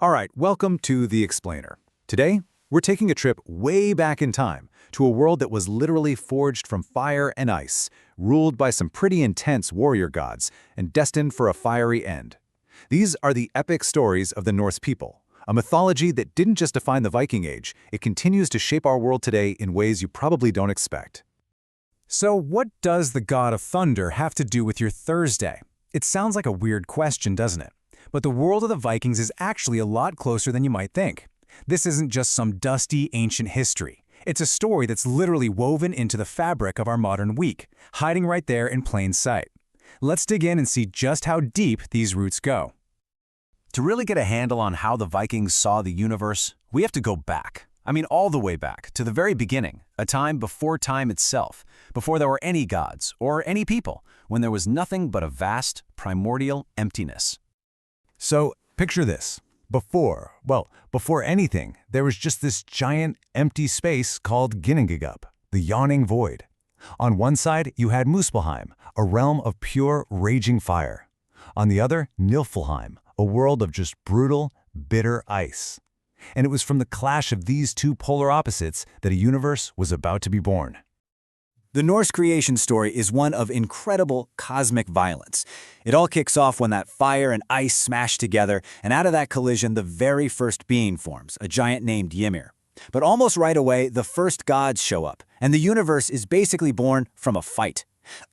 All right, welcome to The Explainer. Today, we're taking a trip way back in time to a world that was literally forged from fire and ice, ruled by some pretty intense warrior gods, and destined for a fiery end. These are the epic stories of the Norse people, a mythology that didn't just define the Viking Age, it continues to shape our world today in ways you probably don't expect. So what does the god of thunder have to do with your Thursday? It sounds like a weird question, doesn't it? But the world of the Vikings is actually a lot closer than you might think. This isn't just some dusty, ancient history. It's a story that's literally woven into the fabric of our modern week, hiding right there in plain sight. Let's dig in and see just how deep these roots go. To really get a handle on how the Vikings saw the universe, we have to go back. All the way back to the very beginning, a time before time itself, before there were any gods or any people, when there was nothing but a vast, primordial emptiness. So, picture this. Before anything, there was just this giant, empty space called Ginnungagap, the yawning void. On one side, you had Muspelheim, a realm of pure, raging fire. On the other, Niflheim, a world of just brutal, bitter ice. And it was from the clash of these two polar opposites that a universe was about to be born. The Norse creation story is one of incredible cosmic violence. It all kicks off when that fire and ice smash together, and out of that collision, the very first being forms, a giant named Ymir. But almost right away, the first gods show up, and the universe is basically born from a fight.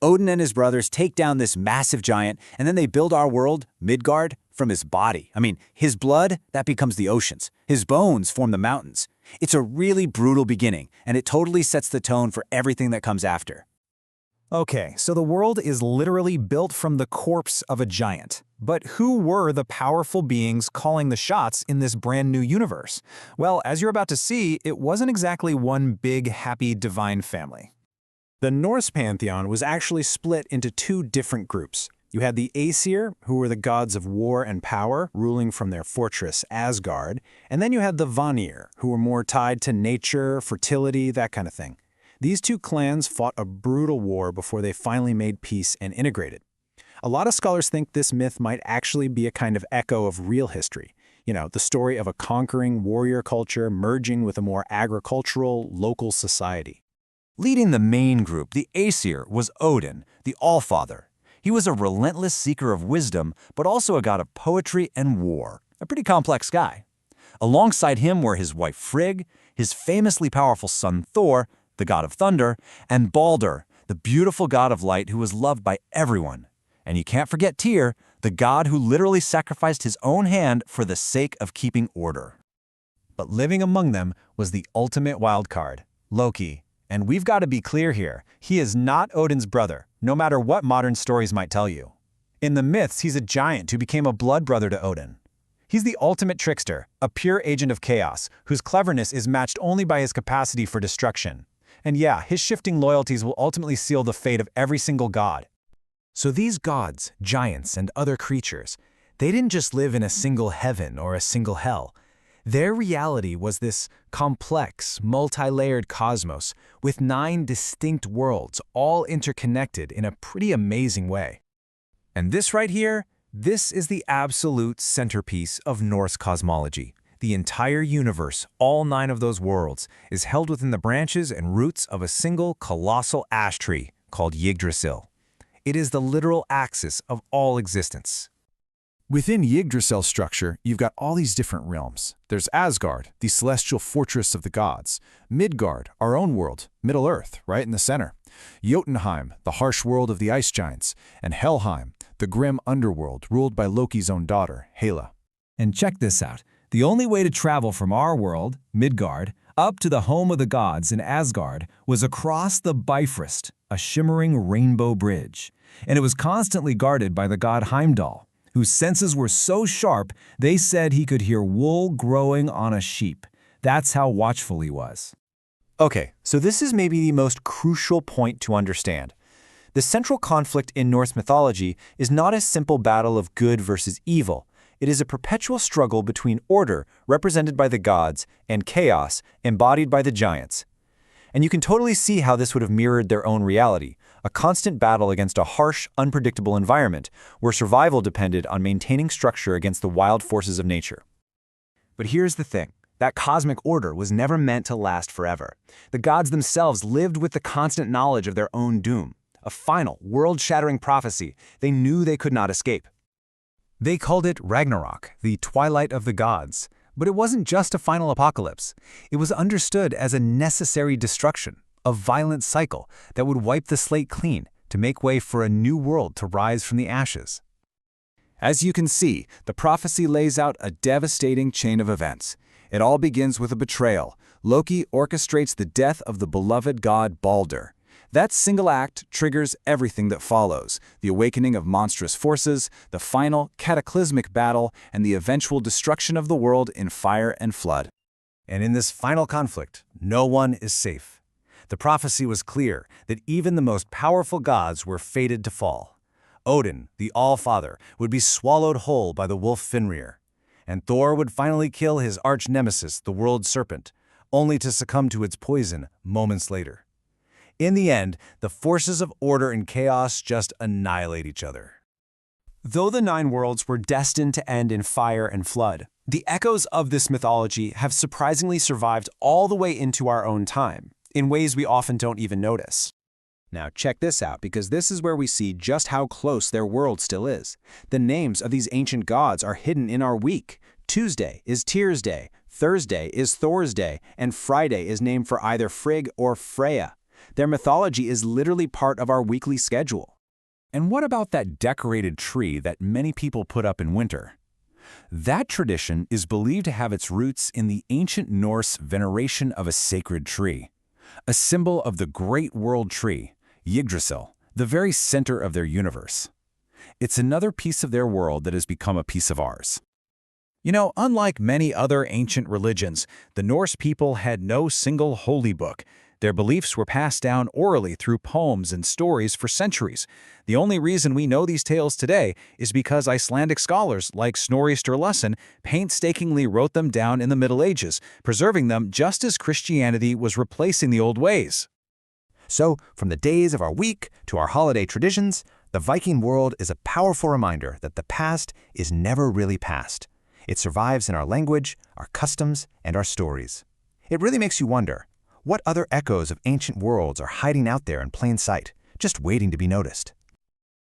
Odin and his brothers take down this massive giant, and then they build our world, Midgard, from his body. His blood, that becomes the oceans. His bones form the mountains. It's a really brutal beginning, and it totally sets the tone for everything that comes after. Okay, so the world is literally built from the corpse of a giant. But who were the powerful beings calling the shots in this brand new universe? Well, as you're about to see, it wasn't exactly one big, happy, divine family. The Norse pantheon was actually split into two different groups. You had the Aesir, who were the gods of war and power, ruling from their fortress Asgard, and then you had the Vanir, who were more tied to nature, fertility, that kind of thing. These two clans fought a brutal war before they finally made peace and integrated. A lot of scholars think this myth might actually be a kind of echo of real history. The story of a conquering warrior culture merging with a more agricultural, local society. Leading the main group, the Aesir, was Odin, the Allfather. He was a relentless seeker of wisdom, but also a god of poetry and war, a pretty complex guy. Alongside him were his wife Frigg, his famously powerful son Thor, the god of thunder, and Baldur, the beautiful god of light who was loved by everyone. And you can't forget Tyr, the god who literally sacrificed his own hand for the sake of keeping order. But living among them was the ultimate wild card, Loki. And we've got to be clear here, he is not Odin's brother, no matter what modern stories might tell you. In the myths, he's a giant who became a blood brother to Odin. He's the ultimate trickster, a pure agent of chaos, whose cleverness is matched only by his capacity for destruction. And yeah, his shifting loyalties will ultimately seal the fate of every single god. So these gods, giants, and other creatures, they didn't just live in a single heaven or a single hell. Their reality was this complex, multi-layered cosmos with 9 distinct worlds, all interconnected in a pretty amazing way. And this right here, this is the absolute centerpiece of Norse cosmology. The entire universe, all 9 of those worlds, is held within the branches and roots of a single colossal ash tree called Yggdrasil. It is the literal axis of all existence. Within Yggdrasil's structure, you've got all these different realms. There's Asgard, the celestial fortress of the gods. Midgard, our own world, Middle-earth, right in the center. Jotunheim, the harsh world of the ice giants. And Helheim, the grim underworld ruled by Loki's own daughter, Hela. And check this out. The only way to travel from our world, Midgard, up to the home of the gods in Asgard was across the Bifrost, a shimmering rainbow bridge. And it was constantly guarded by the god Heimdall, whose senses were so sharp they said he could hear wool growing on a sheep. That's how watchful he was. Okay, so this is maybe the most crucial point to understand. The central conflict in Norse mythology is not a simple battle of good versus evil. It is a perpetual struggle between order, represented by the gods, and chaos, embodied by the giants. And you can totally see how this would have mirrored their own reality, a constant battle against a harsh, unpredictable environment where survival depended on maintaining structure against the wild forces of nature. But here's the thing. That cosmic order was never meant to last forever. The gods themselves lived with the constant knowledge of their own doom, a final, world-shattering prophecy they knew they could not escape. They called it Ragnarok, the twilight of the gods. But it wasn't just a final apocalypse. It was understood as a necessary destruction, a violent cycle that would wipe the slate clean to make way for a new world to rise from the ashes. As you can see, the prophecy lays out a devastating chain of events. It all begins with a betrayal. Loki orchestrates the death of the beloved god Balder. That single act triggers everything that follows: the awakening of monstrous forces, the final cataclysmic battle, and the eventual destruction of the world in fire and flood. And in this final conflict, no one is safe. The prophecy was clear that even the most powerful gods were fated to fall. Odin, the All-Father, would be swallowed whole by the wolf Fenrir, and Thor would finally kill his arch-nemesis, the world serpent, only to succumb to its poison moments later. In the end, the forces of order and chaos just annihilate each other. Though the 9 worlds were destined to end in fire and flood, the echoes of this mythology have surprisingly survived all the way into our own time, in ways we often don't even notice. Now check this out, because this is where we see just how close their world still is. The names of these ancient gods are hidden in our week. Tuesday is Tyr's Day, Thursday is Thor's Day, and Friday is named for either Frigg or Freya. Their mythology is literally part of our weekly schedule. And what about that decorated tree that many people put up in winter? That tradition is believed to have its roots in the ancient Norse veneration of a sacred tree, a symbol of the great world tree, Yggdrasil, the very center of their universe. It's another piece of their world that has become a piece of ours. You know, unlike many other ancient religions, the Norse people had no single holy book. Their beliefs were passed down orally through poems and stories for centuries. The only reason we know these tales today is because Icelandic scholars like Snorri Sturluson painstakingly wrote them down in the Middle Ages, preserving them just as Christianity was replacing the old ways. So, from the days of our week to our holiday traditions, the Viking world is a powerful reminder that the past is never really past. It survives in our language, our customs, and our stories. It really makes you wonder, what other echoes of ancient worlds are hiding out there in plain sight, just waiting to be noticed?